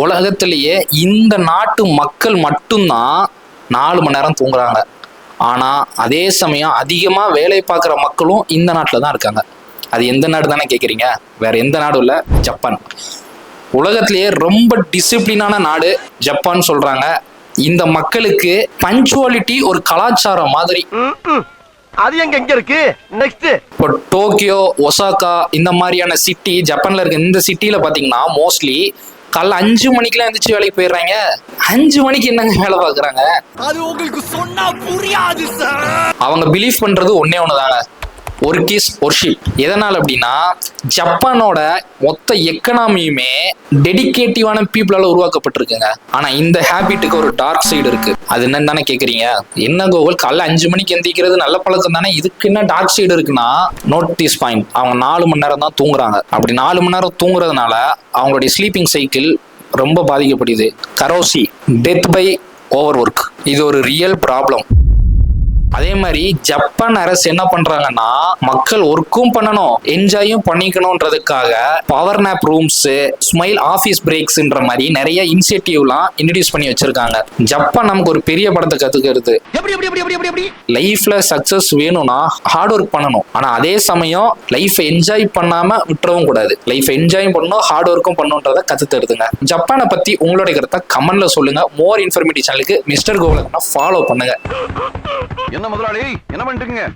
உலகத்திலேயே இந்த நாட்டு மக்கள் மட்டும்தான் 4 மணி நேரம் தூங்குறாங்க. ஆனா அதே சமயம் அதிகமா வேலை பார்க்குற மக்களும் இந்த நாட்டில் தான் இருக்காங்க. அது எந்த நாடு தானே கேட்குறீங்க? வேற எந்த நாடும் இல்லை, ஜப்பான். உலகத்திலேயே ரொம்ப டிசிப்ளினான நாடு ஜப்பான் சொல்றாங்க. இந்த மக்களுக்கு பஞ்சுவாலிட்டி ஒரு கலாச்சாரம் மாதிரி. அது எங்க இருக்கு நெக்ஸ்ட். இப்போ டோக்கியோ, ஒசாக்கா இந்த மாதிரியான சிட்டி, ஜப்பான்ல இருக்க இந்த சிட்டியில பாத்தீங்கன்னா மோஸ்ட்லி காலைல 5 மணிக்கெல்லாம் எந்திரிச்சு வேலைக்கு போயிடுறாங்க. 5 மணிக்கு என்னங்க வேலை பார்க்குறாங்க? அது உங்களுக்கு சொன்னா புரியாது சார். அவங்க பிலீவ் பண்றது ஒன்னே ஒண்ணுதாங்க, ஒர்க் இஸ் ஒர்ஷிப். எதனால அப்படின்னா ஜப்பானோட மொத்த எக்கனாமியுமே டெடிகேட்டிவான பீப்புளால உருவாக்கப்பட்டிருக்குங்க. ஆனா இந்த ஹேபிட்டுக்கு ஒரு டார்க் சைடு இருக்கு. அது என்னன்னு தானே கேக்குறீங்க? என்ன கோகுல், காலைல 5 மணிக்கு எந்திரிக்கிறது நல்ல பழக்கம் தானே, இதுக்கு என்ன டார்க் சைடு இருக்குன்னா, நோட்டீஸ் பாயிண்ட், அவங்க 4 மணி நேரம் தான் தூங்குறாங்க. அப்படி 4 மணி நேரம் தூங்குறதுனால அவங்களுடைய ஸ்லீப்பிங் சைக்கிள் ரொம்ப பாதிக்கப்படுது. கரோசி, டெத் பை ஓவர் ஒர்க், இது ஒரு ரியல் ப்ராப்ளம். அதே மாதிரி ஜப்பான் அரசு என்ன பண்றாங்கன்னா, மக்கள் ஒர்க்கும் பண்ணணும் என்ஜாயும் பண்ணிக்கணும்ன்றதுக்காக power nap rooms, smile office பிரேக்ஸ்ன்ற மாதிரி நிறைய இனிஷியேட்டிவ்லாம் இன்ட்ரோடியூஸ் பண்ணி வச்சிருக்காங்க. ஜப்பான் நமக்கு ஒரு பெரிய படத்தை கத்துக்கிறது. லைஃப்ல சக்சஸ் வேணும்னா ஹார்ட் ஒர்க் பண்ணணும். ஆனா அதே சமயம் லைஃப் என்ஜாய் பண்ணாம விட்டுறவும் கூடாது. லைஃப் என்ஜாய் பண்ணணும், ஹார்ட் ஒர்க்கும் பண்ணணும்ன்றத கத்து தருதுங்க. ஜப்பானை பத்தி உங்களுடைய கருத்தை கமெண்ட்ல சொல்லுங்க. மோர் இன்ஃபர்மேட்டிவ் சேனலுக்கு மிஸ்டர் கோகுலனை ஃபாலோ பண்ணுங்க. என்ன முதலாளி, என்ன பண்ணிட்டு இருக்கீங்க?